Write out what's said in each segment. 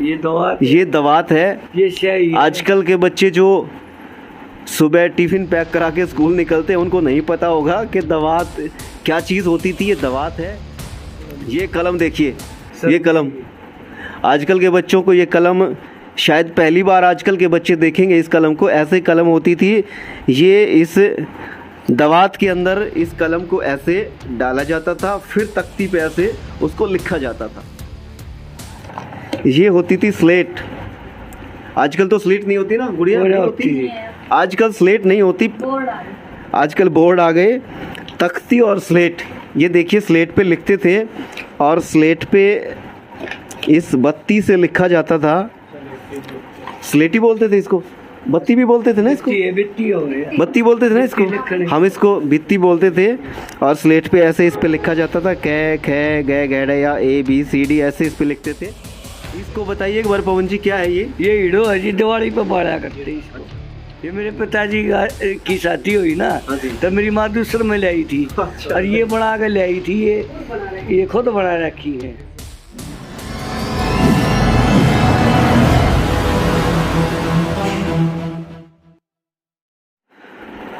ये दवात है। ये शाही। आजकल के बच्चे जो सुबह टिफिन पैक करा के स्कूल निकलते हैं उनको नहीं पता होगा कि दवात क्या चीज़ होती थी। ये दवात है। ये कलम देखिए, ये कलम आजकल के बच्चों को, ये कलम शायद पहली बार आजकल के बच्चे देखेंगे इस कलम को। ऐसे कलम होती थी। ये इस दवात के अंदर इस कलम को ऐसे डाला जाता था, फिर तख्ती पे ऐसे उसको लिखा जाता था। ये होती थी स्लेट। आजकल तो स्लेट नहीं होती ना गुड़िया, नहीं होती। आजकल स्लेट नहीं होती, आजकल बोर्ड आ गए। तख्ती और स्लेट, ये देखिए स्लेट पे लिखते थे और स्लेट पे इस बत्ती से लिखा जाता था। स्लेटी बोलते थे इसको, बत्ती भी बोलते थे ना इसको, बत्ती बोलते थे ना इसको, हम इसको भित्ती बोलते थे। और स्लेट पे ऐसे इस पे लिखा जाता था कै खे गे गैडे या ABCD ऐसे इस पे लिखते थे। इसको बताइए एक बार पवन जी, क्या है ये हीरो है जी, दिवाली पे बाड़ा करते इसको। ये मेरे पिताजी की शादी हुई ना, तो मेरी माँ दूसरे में लाई थी और ये बना के लाई थी। ये खुद बना रखी है।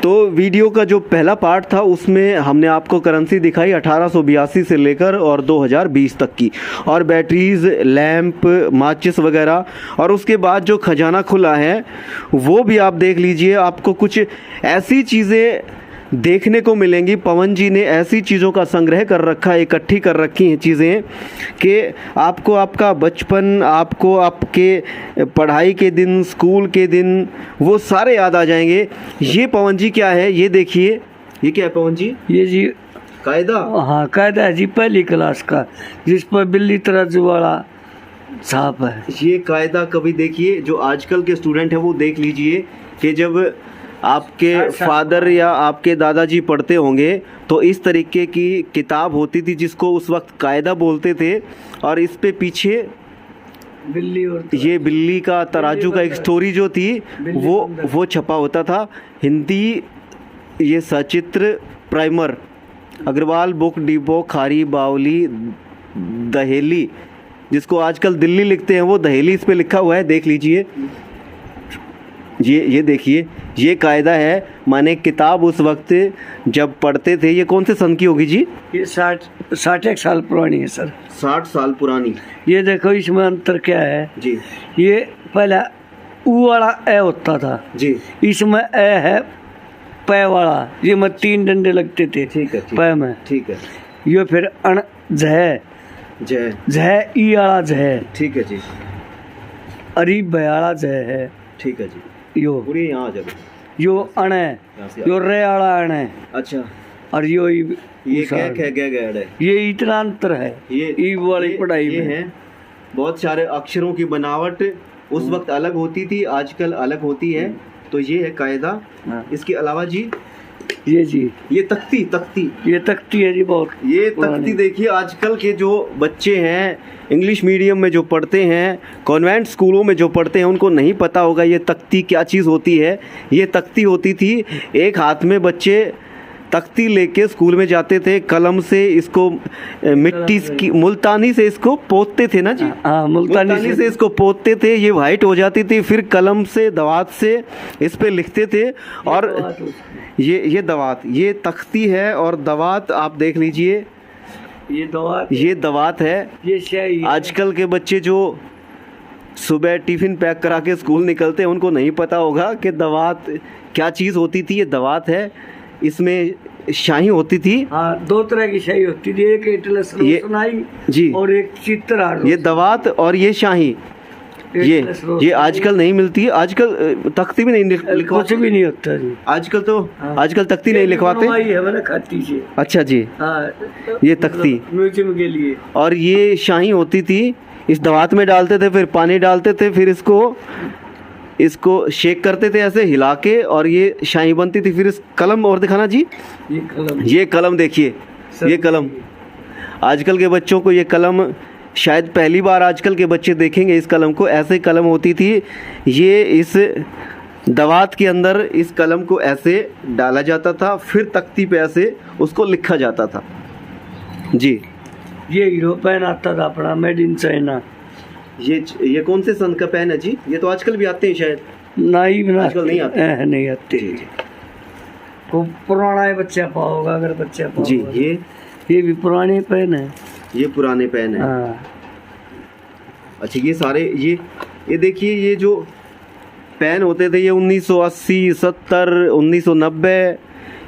तो वीडियो का जो पहला पार्ट था उसमें हमने आपको करेंसी दिखाई 1882 से लेकर और 2020 तक की, और बैटरीज, लैंप, माचिस वगैरह। और उसके बाद जो खजाना खुला है वो भी आप देख लीजिए। आपको कुछ ऐसी चीज़ें देखने को मिलेंगी। पवन जी ने ऐसी चीज़ों का संग्रह कर रखा है, इकट्ठी कर रखी हैं चीज़ें कि आपको आपका बचपन, आपको आपके पढ़ाई के दिन, स्कूल के दिन, वो सारे याद आ जाएंगे। ये पवन जी क्या है, ये देखिए, ये क्या है पवन जी? ये जी कायदा। हाँ, कायदा है जी, पहली क्लास का, जिस पर बिल्ली तराजू वाला छाप है। ये कायदा कभी देखिए, जो आजकल के स्टूडेंट हैं वो देख लीजिए कि जब आपके फादर या आपके दादाजी पढ़ते होंगे तो इस तरीके की किताब होती थी जिसको उस वक्त कायदा बोलते थे। और इस पे पीछे बिल्ली और ये बिल्ली का तराजू का एक स्टोरी जो थी वो छपा होता था। हिंदी ये सचित्र प्राइमर, अग्रवाल बुक डिपो, खारी बावली, दहेली, जिसको आजकल दिल्ली लिखते हैं वो दहेली इस पे लिखा हुआ है, देख लीजिए। ये देखिए, ये कायदा है। माने किताब उस वक्त जब पढ़ते थे। ये कौन से सन की होगी जी? ये 60 साल पुरानी है सर। 60 साल पुरानी। ये देखो इसमें अंतर क्या है जी। ये पहला ऊ वाला ए होता था जी, इसमें ए है पै वाला, ये में 3 डंडे लगते थे। ठीक है, पै में, ठीक है। ये फिर अण जय जय ई वाला जय, ठीक है जी। अरी बयाला जय है, ठीक है जी। यो पूरी यहाँ आ जाओ। यो अण है, यो रे वाला अण है। अच्छा। और ये है, ये इतना अंतर है ये ई वाली पढ़ाई में है। बहुत सारे अक्षरों की बनावट उस वक्त अलग होती थी, आजकल अलग होती है। तो ये है कायदा। इसके अलावा जी ये तख्ती है जी। बहुत ये तख्ती देखिए, आजकल के जो बच्चे हैं इंग्लिश मीडियम में जो पढ़ते हैं, कॉन्वेंट स्कूलों में जो पढ़ते हैं, उनको नहीं पता होगा ये तख्ती क्या चीज़ होती है। ये तख्ती होती थी, एक हाथ में बच्चे तख्ती लेके स्कूल में जाते थे, कलम से इसको मिट्टी की मुल्तानी से इसको पोतते थे ना जी। मुल्तानी से इसको पोतते थे, ये वाइट हो जाती थी, फिर कलम से दवात से इस पे लिखते थे। और ये दवात, ये तख्ती है और दवात आप देख लीजिए, ये दवात है। ये शाही। आजकल के बच्चे जो सुबह टिफिन पैक करा के स्कूल निकलते हैं उनको नहीं पता होगा कि दवात क्या चीज़ होती थी। ये दवात है, इसमें शाही होती थी। हाँ, 2 तरह की शाही होती थी, एक रोशनाई जी और एक चित्रहार। ये दवात और ये शाही, ये आजकल नहीं मिलती है। आजकल तख्ती भी नहीं कुछ भी नहीं होता जी। आजकल तो आजकल तख्ती नहीं लिखवाते है, खाती से। अच्छा जी। ये तख्ती म्यूजियम के लिए। और ये शाही होती थी, इस दवात में डालते थे, फिर पानी डालते थे, फिर इसको शेक करते थे ऐसे हिला के, और ये शाही बनती थी। फिर इस कलम और दिखाना जी, ये कलम देखिए, ये कलम आजकल के बच्चों को, ये कलम शायद पहली बार आजकल के बच्चे देखेंगे इस कलम को। ऐसे कलम होती थी, ये इस दवात के अंदर इस कलम को ऐसे डाला जाता था, फिर तख्ती पे ऐसे उसको लिखा जाता था जी। ये हीरो पेन आता था अपना, मेड इन चाइना। ये कौन से सन का पेन है जी? ये तो आजकल भी आते हैं शायद। नहीं आजकल नहीं आते। नहीं आते। वो पुराना है, बच्चा पाओगा अगर बच्चा पाओगा जी। ये भी पुराने पेन है। ये पुराने पेन है। हाँ। अच्छा, ये सारे ये देखिए, ये जो पेन होते थे ये 1980, 70, 1990,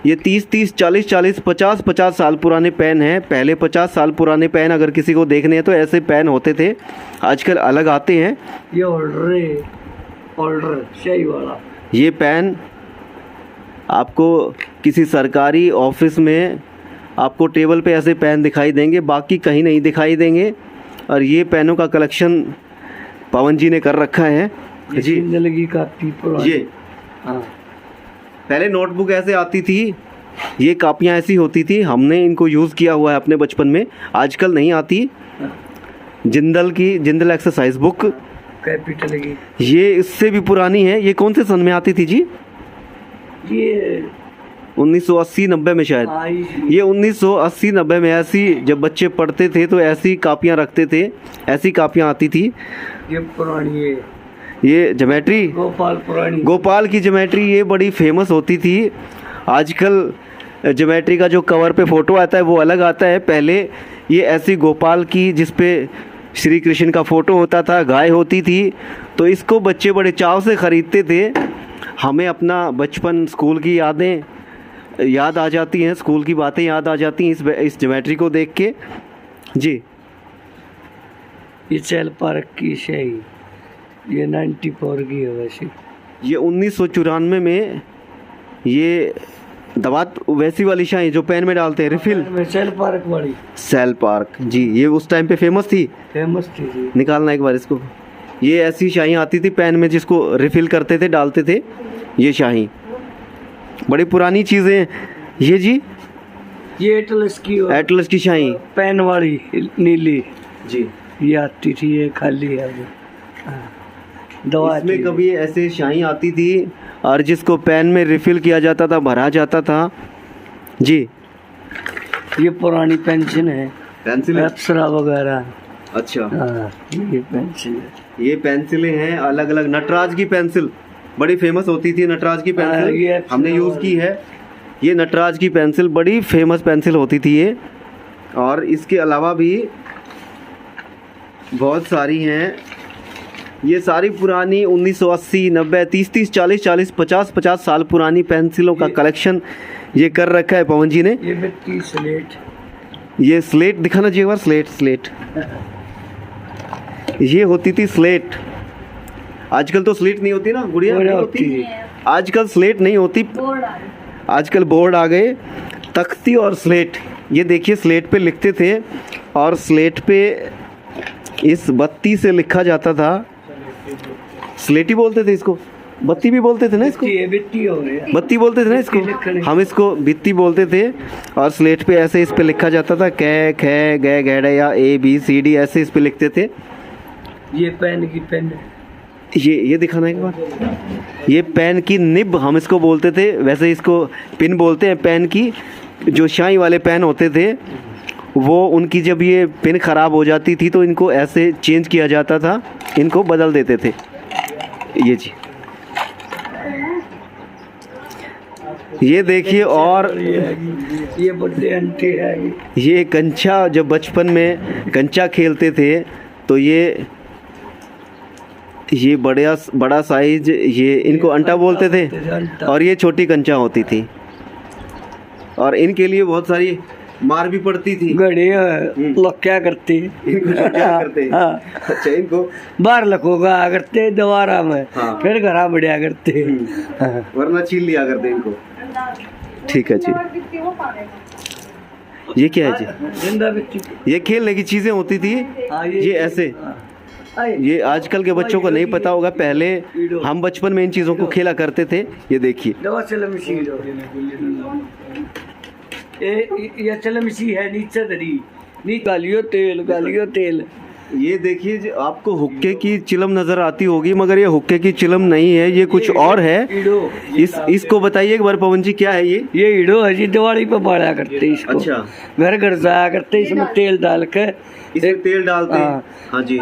ये 30, 40, 50 साल पुराने पेन हैं। पहले 50 साल पुराने पेन अगर किसी को देखने हैं तो ऐसे पेन होते थे, आजकल अलग आते हैं। ये होल्डर शाही वाला। ये पेन आपको किसी सरकारी ऑफिस में आपको टेबल पे ऐसे पेन दिखाई देंगे, बाकी कहीं नहीं दिखाई देंगे। और ये पेनों का कलेक्शन पवन जी ने कर रखा है जी। जिंदगी का ये हाँ। पहले नोटबुक ऐसे आती थी, ये कापियाँ ऐसी होती थी, हमने इनको यूज़ किया हुआ है अपने बचपन में, आजकल नहीं आती। जिंदल एक्सरसाइज बुक, कैपिटल की, ये इससे भी पुरानी है। ये कौन से सन में आती थी जी? ये 1980-90 में शायद। ये 1980-90 में ऐसी, जब बच्चे पढ़ते थे तो ऐसी कापियाँ रखते थे, ऐसी कापियाँ आती थी। ये पुरानी है। ये ज्योमेट्री, गोपाल की ज्योमेट्री, ये बड़ी फेमस होती थी। आजकल ज्योमेट्री का जो कवर पे फ़ोटो आता है वो अलग आता है। पहले ये ऐसी गोपाल की जिस पे श्री कृष्ण का फ़ोटो होता था, गाय होती थी, तो इसको बच्चे बड़े चाव से ख़रीदते थे। हमें अपना बचपन, स्कूल की यादें याद आ जाती हैं, स्कूल की बातें याद आ जाती हैं इस ज्योमेट्री को देख के जी। ये चैल पार्क की शाही, ये 94 की है वैसे। ये 1994 में ये दवात वैसी वाली शाही जो पेन में डालते हैं, रिफिल में सेल पार्क वाली। सेल पार्क जी, ये उस टाइम पे फेमस थी जी। निकालना एक बार इसको। ये ऐसी शाही आती थी पेन में जिसको रिफिल करते थे, डालते थे। ये शाही बड़ी पुरानी चीज़ें। ये जी, ये एटलस की शाही पेन वाली नीली जी, ये आती थी, ये खाली है दवा। इसमें कभी ऐसे शाही आती थी और जिसको पेन में रिफिल किया जाता था, भरा जाता था जी। ये पुरानी पेंसिल है, अप्सरा वगैरह। अच्छा हाँ, ये पेंसिल है। ये पेंसिलें हैं अलग अलग। नटराज की पेंसिल बड़ी फेमस होती थी, नटराज की पेंसिल हमने यूज़ की है। ये नटराज की पेंसिल बड़ी फेमस पेंसिल होती थी ये। और इसके अलावा भी बहुत सारी हैं। ये सारी पुरानी 1980, 90, 30, 40, 50 साल पुरानी पेंसिलों का कलेक्शन ये कर रखा है पवन जी ने। ये मिट्टी स्लेट, ये स्लेट दिखाना चाहिए एक बार। स्लेट ये होती थी स्लेट। आजकल तो स्लेट नहीं होती ना गुड़िया, नहीं होती आजकल, स्लेट नहीं होती, आजकल बोर्ड आ गए। तख्ती और स्लेट, ये देखिए स्लेट पे लिखते थे और स्लेट पे इस बत्ती से लिखा जाता था। स्लेटी बोलते थे इसको, बत्ती भी बोलते थे ना इसको, बत्ती बोलते थे ना इसको, हम इसको भित्ती बोलते थे। और स्लेट पे ऐसे इस पे लिखा जाता था कै खे गे गैडे या ABCD ऐसे इस पे लिखते थे। ये पेन की पेन, ये दिखाना एक बार। ये पेन की निब हम इसको बोलते थे, वैसे इसको पिन बोलते हैं। पेन की जो शाई वाले पेन होते थे वो, उनकी जब ये पिन ख़राब हो जाती थी तो इनको ऐसे चेंज किया जाता था, इनको बदल देते थे। ये जी, ये देखिए। और ये बड़े अंटे है। ये कंचा, जब बचपन में कंचा खेलते थे तो ये बड़ा साइज, ये इनको अंटा बोलते थे। और ये छोटी कंचा होती थी और इनके लिए बहुत सारी मार भी पड़ती थी। गड़े लोग क्या करते, इनको क्या करते? हाँ। अच्छा, इनको बाहर लखोगा करते दोबारा में। हाँ। फिर घरा बढ़िया करते। हाँ। वरना छीन लिया करते इनको। ठीक है जी। ये क्या है जी? ये खेलने की चीजें होती थी। ये ऐसे, ये आजकल के बच्चों को नहीं पता होगा, पहले हम बचपन में इन चीज़ों को खेला करते थे। ये देखिए, ये चलमसी है नीचे धरी, नी गालियो तेल ये देखिए जी, आपको हुक्के की चिलम नजर आती होगी, मगर ये हुक्के की चिलम नहीं है, ये कुछ और है। इसको बताइए एक बार पवन जी, क्या है ये? ये ईडो है जी, दिवाली पे बाड़ा करते हैं इसको। अच्छा, घर घर जाया करते, इसमें तेल डाल के, इसमें तेल डालते हैं। हाँ जी।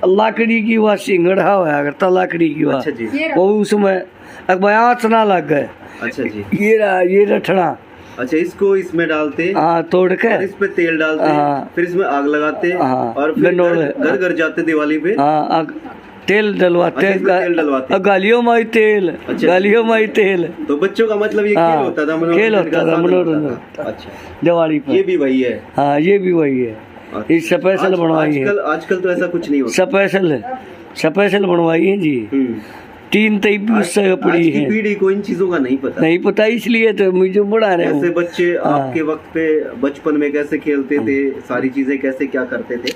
लाकड़ी की वह सिंगड़ा होया करता, लाकड़ी की वह। अच्छा जी। वो उसमें आँच ना लग गए। अच्छा जी। ये रठना। अच्छा, इसको इसमें डालते हैं, हाँ, तोड़ के इस पे तेल डालते हैं, फिर इसमें आग लगाते हैं, और फिर घर घर जाते दिवाली पे। हाँ, तेल डलवाते हैं। तेल डलवाते, गालियों में तेल। अच्छा, गालियों में तेल। तो बच्चों का मतलब ये खेल होता था, खेल होता था, मनोरंजन। अच्छा, दिवाली पे ये भी वही है। हाँ, ये भी वही है। ये स्पेशल बनवाई है। आजकल तो ऐसा कुछ नहीं होता। स्पेशल बनवाई है जी। 3 से पड़ी है। पीढ़ी को इन चीजों का नहीं पता, इसलिए तो मुझे बढ़ा रहे ऐसे बच्चे आपके वक्त पे बचपन में कैसे खेलते थे, सारी चीजें कैसे क्या करते थे।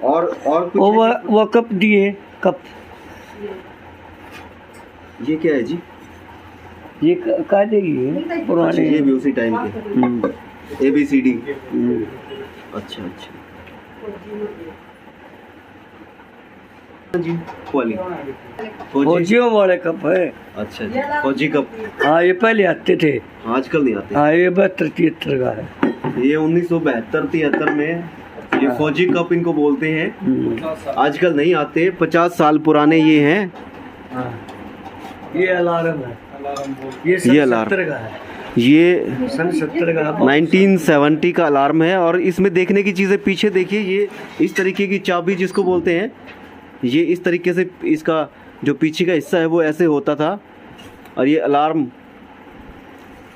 और कुछ वो कप दिए, कप। ये क्या है जी? ये काजे की है, पुराने। ये भी उसी टाइम के ABCD। अच्छा जी, फौजियों वाले कप है। अच्छा जी, फौजी कप। हाँ, ये पहले आते थे, आजकल नहीं आते। हाँ, ये 72-73 का है। ये 1972-73 में ये फौजी कप इनको बोलते हैं। आजकल नहीं आते, 50 साल पुराने ये हैं। ये अलार्म है, ये अलार्म का है। ये सन 70 का 1970 का अलार्म है। और इसमें देखने की चीज़ें पीछे देखिए, ये इस तरीके की चाबी जिसको बोलते हैं, ये इस तरीके से इसका जो पीछे का हिस्सा है वो ऐसे होता था। और ये अलार्म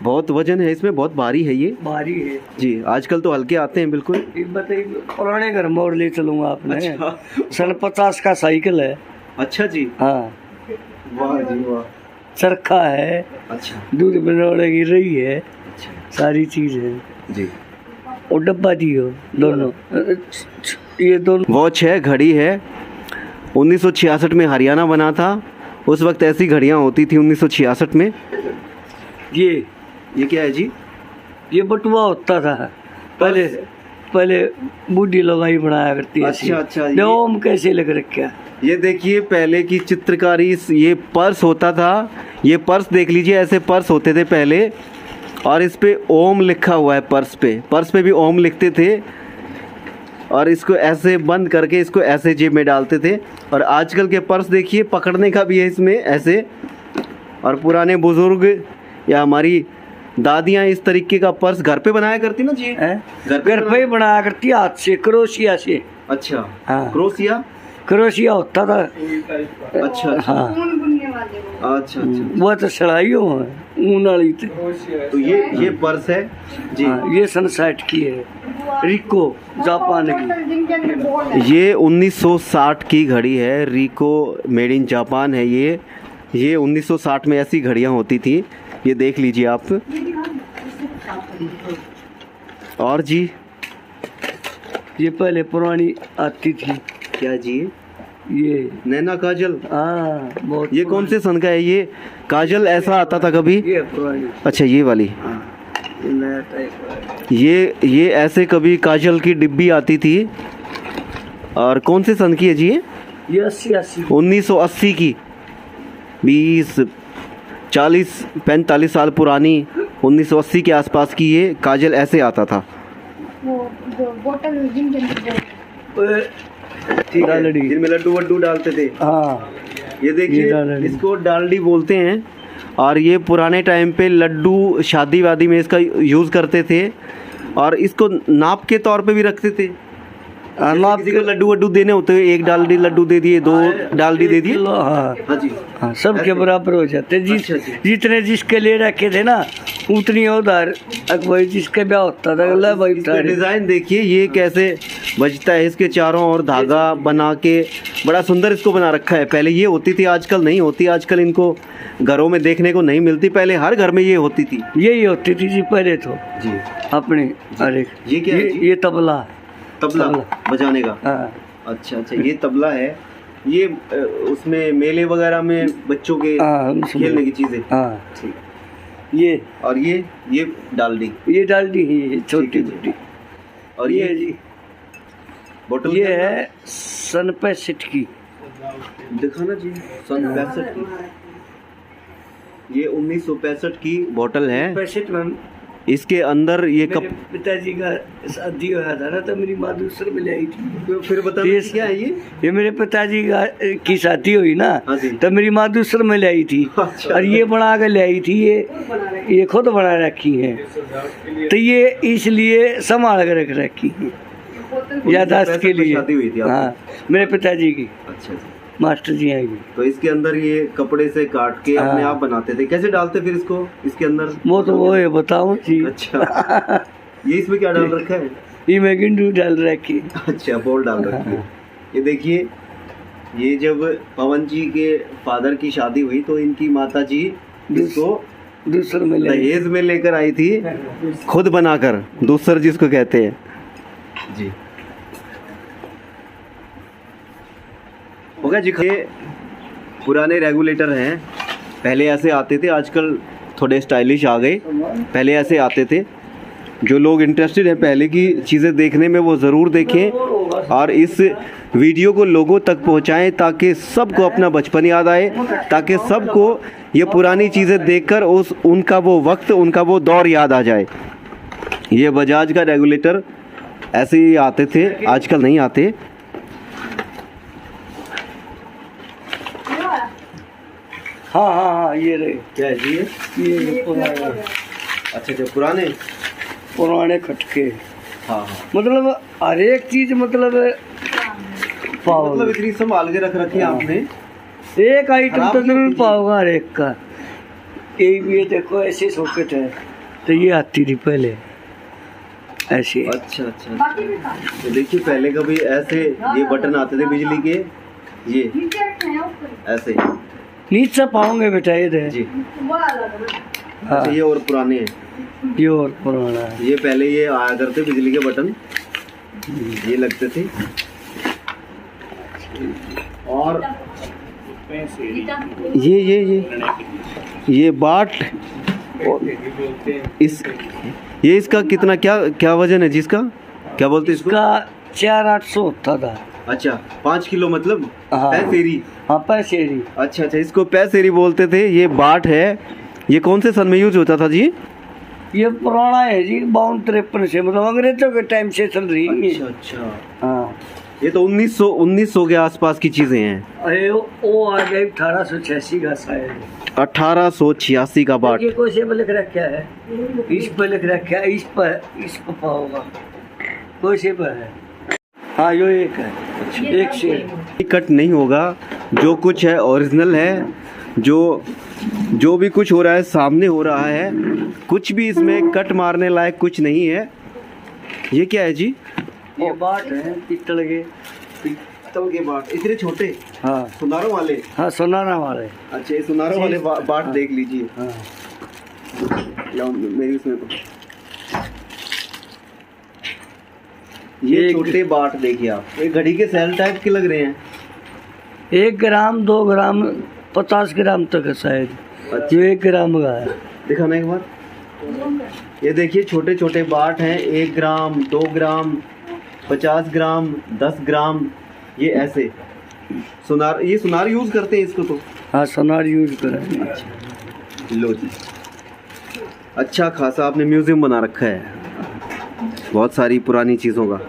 बहुत वजन है इसमें, बहुत भारी है, ये भारी है जी। आजकल तो हल्के आते हैं बिल्कुल। बताइए, पुराने घर मोड़ ले चलूंगा आपने। अच्छा। सन 50 का साइकिल है। अच्छा जी। हाँ, वाह जी वाह। चरखा है। अच्छा, दूध बनाने की रही है। अच्छा, सारी चीज है जी। और डब्बा दियो दोनों, ये दोनों। वॉच है, घड़ी है। 1966 में हरियाणा बना था, उस वक्त ऐसी घड़ियां होती थी 1966 में। ये क्या है जी? ये बटुआ होता था पहले बूढ़ी लोग ही बनाया करती है। अच्छा, ओम कैसे लग रखा। ये देखिए पहले की चित्रकारी। ये पर्स होता था, ये पर्स देख लीजिए, ऐसे पर्स होते थे पहले, और इस पे ओम लिखा हुआ है। पर्स पे भी ओम लिखते थे, और इसको ऐसे बंद करके इसको ऐसे जेब में डालते थे। और आजकल के पर्स देखिए, पकड़ने का भी है इसमें ऐसे। और पुराने बुजुर्ग या हमारी दादियाँ इस तरीके का पर्स घर पे बनाया करती ना जी। घर पे ही बनाया करती, हाथ से, क्रोशिया से। अच्छा, हाँ, क्रोशिया होता था। अच्छा, हाँ, अच्छा, वो तो सड़ाइयों ऊन वाली थी। तो ये पर्स है जी। हाँ, ये सन 60 की है, रिको जापान की। ये 1960 की घड़ी है, रिको मेड इन जापान है। ये 1960 में ऐसी घड़ियां होती थी, ये देख लीजिए आप। और जी, ये पहले पुरानी आती थी। क्या जी? ये नैना काजल। हाँ, बहुत। ये कौन से सन का है ये काजल? ऐसा आता था कभी? ये पुरानी। अच्छा, ये वाली। ये नया टाइप। ये ऐसे कभी काजल की डिब्बी आती थी। और कौन से सन की है जी? ये 80 1980 की। 20, 40, 45 साल पुरानी, 1980 के आसपास की ये काजल ऐसे आता था। वो जो बोतल जिनमें लड्डू वड्डू डालते थे। हाँ, ये देखिए, इसको डालडी बोलते हैं। और ये पुराने टाइम पे लड्डू शादी वादी में इसका यूज़ करते थे, और इसको नाप के तौर पे भी रखते थे। किसी को लड्डू वड्डू देने होते हुए 1 डालडी लड्डू दे दिए, 2 डालडी दे दिए। हाँ जी, हाँ, सबके बराबर हो जाते। जितने जिसके लिए रखे थे ना, उतनी उधार भाई जिसके ब्याह होता था। भाई डिजाइन देखिए, ये कैसे बजता है, इसके चारों ओर धागा बना के बड़ा सुंदर इसको बना रखा है। पहले ये होती थी, आजकल नहीं होती। आजकल इनको घरों में देखने को नहीं मिलती, पहले हर घर में ये होती थी। यही होती थी जी पहले तो जी अपने। अरे ये क्या है? ये तबला बजाने का। हाँ। अच्छा, ये तबला है। ये उसमें मेले वगैरह में बच्चों के खेलने की चीजें। हाँ, ये और ये डालडी। ये डालडी है, छोटी छोटी। और ये जी, बोतल ये क्या है सन 65 की। दिखाना जी, सन 65 की। ये 1965 की बोतल है। 65 में इसके अंदर ये मेरे पिताजी का शादी हुआ था ना, तो मेरी माँ दूसरे में ले आई थी। तो फिर बता क्या है ये मेरे पिताजी की शादी हुई ना, हाँ जी। तो मेरी माँ दूसरे में ले आई थी। अच्छा। और ये बना के ले आई थी, ये खुद बना रखी है, तो ये इसलिए संभाल के रख रखी है यादाश्त के लिए। शादी हुई थी आपकी? हाँ, मेरे पिताजी की। अच्छा जी। मास्टर जी आएगी। तो इसके अंदर ये कपड़े से काट के अपने आप बनाते थे, कैसे डालते फिर इसको इसके अंदर? वो है बताऊं जी। अच्छा। ये इसमें क्या डाल रखा है? ये मैं गिंडू डाल रखी। अच्छा, बोल डाल रखी है। ये देखिए, ये जब पवन जी के फादर की शादी हुई तो इनकी माता जी इसको दूसर में दहेज में लेकर आई थी, खुद बनाकर, दूसर जिसको कहते हैं जी। होगा जी। ये पुराने रेगुलेटर हैं, पहले ऐसे आते थे, आजकल थोड़े स्टाइलिश आ गए। पहले ऐसे आते थे। जो लोग इंटरेस्टेड हैं पहले की चीज़ें देखने में, वो ज़रूर देखें और इस वीडियो को लोगों तक पहुंचाएं ताकि सबको अपना बचपन याद आए, ताकि सबको ये पुरानी चीज़ें देखकर उनका वो वक्त, उनका वो दौर याद आ जाए। ये बजाज का रेगुलेटर ऐसे ही आते थे, आजकल नहीं आते। हाँ, ये रहे। क्या है जी? ये पुराने। अच्छा, जो पुराने खटके। हाँ। मतलब हर एक चीज मतलब इतनी संभाल के रख रखी है आपने। एक आइटम तो जरूर पाओगा हर एक का। ये देखो ऐसे सॉकेट है, तो ये आती थी पहले ऐसे। अच्छा। तो देखिए, पहले कभी ऐसे ये बटन आते थे बिजली के, ये ऐसे नीचे पाओगे बेटा, ये दे जी। हाँ। अच्छा, ये और पुराने हैं। ये और पुराना है। ये पहले ये आया करते बिजली के बटन, ये लगते थे। और ये बाट ये इसका कितना क्या वजन है जिसका, क्या बोलते हैं इसको? 4800 होता था। अच्छा, 5 किलो मतलब? हाँ। पैसेरी। हाँ, पैसेरी। अच्छा, इसको पैसेरी बोलते थे। ये बाट है, ये कौन से सन में यूज होता था जी? ये पुराना है जी, 52-53 से, मतलब अंग्रेजों के टाइम से चल रही है। अच्छा। हाँ, ये तो 1900 के आसपास की चीजें हैं। अरे वो आ गए 1886 का शायद। 1886 का बाट। ये कोई से पे लिख रखा है, इस पे लिख रखा है, इस पर पाओगा कोई से पे है। हाँ, यो एक है। अच्छा, एक से कट नहीं होगा, जो कुछ है ओरिजिनल है। जो भी कुछ हो रहा है सामने हो रहा है, कुछ भी इसमें कट मारने लायक कुछ नहीं है। ये क्या है जी? ये बाट है पित्तल के बाट, इतने छोटे? हाँ, सुनारों वाले। हाँ, सुनारा वाले। अच्छा, ये सुनारों वाले बाट हाँ। देख लीजिए। हाँ, मेरी उसमें ये छोटे बाट देखिए आप, ये घड़ी के सेल टाइप के लग रहे हैं। 1 ग्राम 2 ग्राम 50 ग्राम तक है शायद। अच्छा। जो 1 ग्राम का है। दिखाना एक बार। ये देखिए, छोटे छोटे बाट हैं, 1 ग्राम 2 ग्राम 50 ग्राम 10 ग्राम, ये ऐसे सुनार। ये सुनार यूज करते हैं इसको तो? हाँ, सुनार यूज करें। अच्छा, लो जी। अच्छा खासा आपने म्यूजियम बना रखा है बहुत सारी पुरानी चीजों का।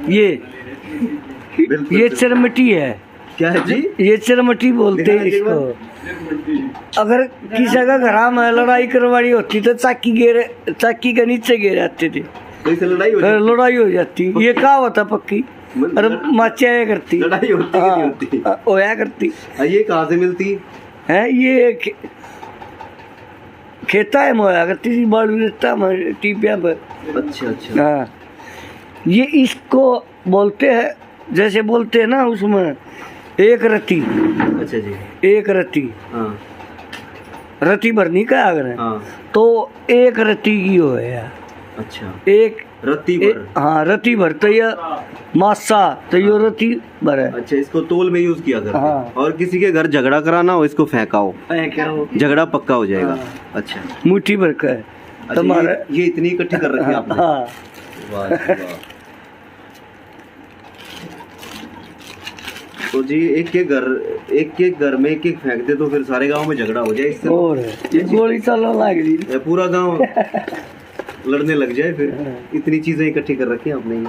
ये चरमटी है। क्या है जी? ये चरमटी बोलते हैं इसको। अगर किसी का घर में लड़ाई करवानी होती तो चाकी के नीचे गिर जाते थे, तो लड़ाई हो जाती। ये क्या होता पक्की, अरे माचिया करती, लड़ाई होती होया करती। ये कहाँ से मिलती है? ये खेता है मोया करती थी, बालू देता टीपिया पर। अच्छा। हाँ, ये इसको बोलते हैं, जैसे बोलते हैं ना उसमें, एक रत्ती। अच्छा जी, एक रत्ती। हाँ। रत्ती भरनी का अगर हाँ। तो एक रत्ती की हो है। अच्छा, एक रत्ती भर। हाँ, रत्ती भर तो ये मासा तो ये रत्ती भर है। अच्छा, इसको तोल में यूज किया करते। हाँ। और किसी के घर झगड़ा कराना हो, इसको फेंकाओ, झगड़ा पक्का हो जाएगा। हाँ। अच्छा, मुट्ठी भर का है। अच्छा, तुम्हारा ये इतनी इकट्ठी कर रखी है आपने। हाँ। वाह। तो जी एक एक घर में एक फेंक दे तो फिर सारे गांव में झगड़ा हो जाए इससे। और ये गोली चलने लग रही, पूरा गांव लड़ने लग जाए फिर। इतनी चीजें इकट्ठी कर रखी हैं आपने।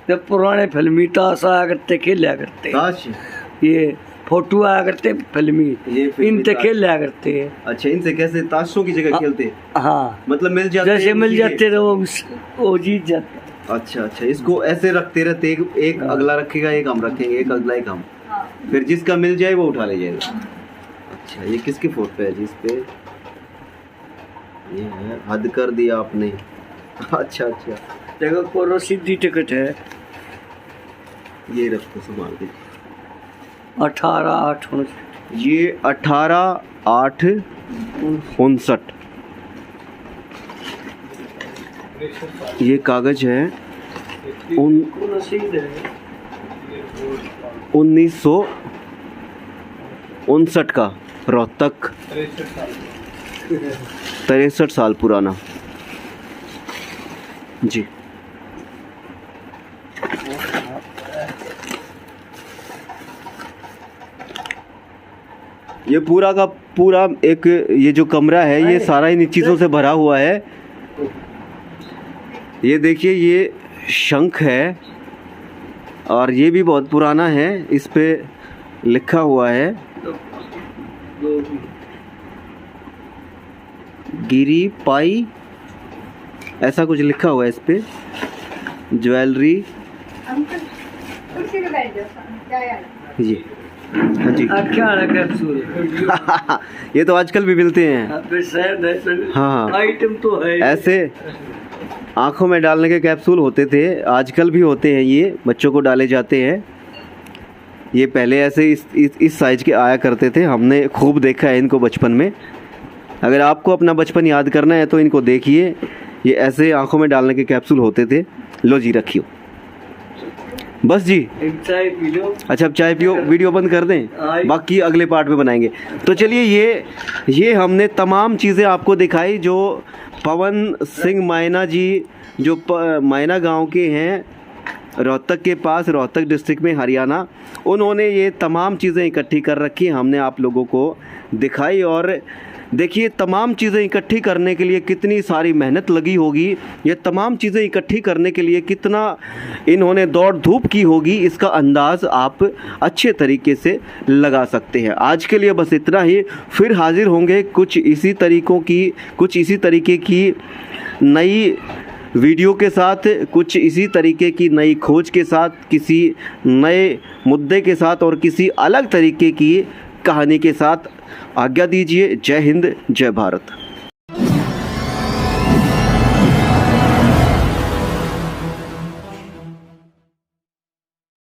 जब पुराने फिल्मी ताश आया करते, खेला करते, ताश ये फोटो आया करते फिल्मी, इनसे खेला करते। अच्छा, इनसे कैसे ताशों की जगह खेलते? हाँ, मतलब मिल जाते, जैसे मिल जाते तो वो जीत जाते। अच्छा अच्छा, इसको ऐसे रखते रहते, एक अगला रखेगा, एक हम रखेंगे, एक अगला, एक हम, फिर जिसका मिल जाए वो उठा ले जाएगा। अच्छा, ये किसके फोट पे है जी? इस पे ये है, हद कर दिया आपने। अच्छा अच्छा, देखो कोरो सीधी टिकट है, ये रखो संभाल के। 18/8 ये 18/8/59 ये कागज है। 1959 का, रोहतक, 63 साल पुराना जी। ये पूरा का पूरा एक, ये जो कमरा है ये सारा इन चीज़ों से भरा हुआ है। ये देखिए, ये शंख है और ये भी बहुत पुराना है। इस पे लिखा हुआ है गिरी पाई, ऐसा कुछ लिखा हुआ है इस पे। ज्वेलरी, अंकल कुर्सी पे बैठ जाओ। ये हाँ जी। क्या कैप्सूल ये तो आजकल भी मिलते हैं। हाँ, आइटम तो है ऐसे आंखों में डालने के कैप्सूल होते थे, आजकल भी होते हैं। ये बच्चों को डाले जाते हैं। ये पहले ऐसे इस साइज के आया करते थे, हमने खूब देखा है इनको बचपन में। अगर आपको अपना बचपन याद करना है तो इनको देखिए, ये ऐसे आंखों में डालने के कैप्सूल होते थे। लो जी, रखियो बस जी। एक चाय पी लो। अच्छा, अब चाय पियो, वीडियो बंद कर दें, बाकी अगले पार्ट में बनाएंगे। तो चलिए, ये हमने तमाम चीज़ें आपको दिखाई जो पवन सिंह मायना जी, जो मायना गांव के हैं, रोहतक के पास, रोहतक डिस्ट्रिक्ट में, हरियाणा। उन्होंने ये तमाम चीज़ें इकट्ठी कर रखी, हमने आप लोगों को दिखाई। और देखिए, तमाम चीज़ें इकट्ठी करने के लिए कितनी सारी मेहनत लगी होगी, ये तमाम चीज़ें इकट्ठी करने के लिए कितना इन्होंने दौड़ धूप की होगी, इसका अंदाज़ आप अच्छे तरीके से लगा सकते हैं। आज के लिए बस इतना ही, फिर हाजिर होंगे कुछ इसी तरीके की नई वीडियो के साथ, कुछ इसी तरीके की नई खोज के साथ, किसी नए मुद्दे के साथ और किसी अलग तरीके की कहानी के साथ। आज्ञा दीजिए। जय हिंद, जय भारत।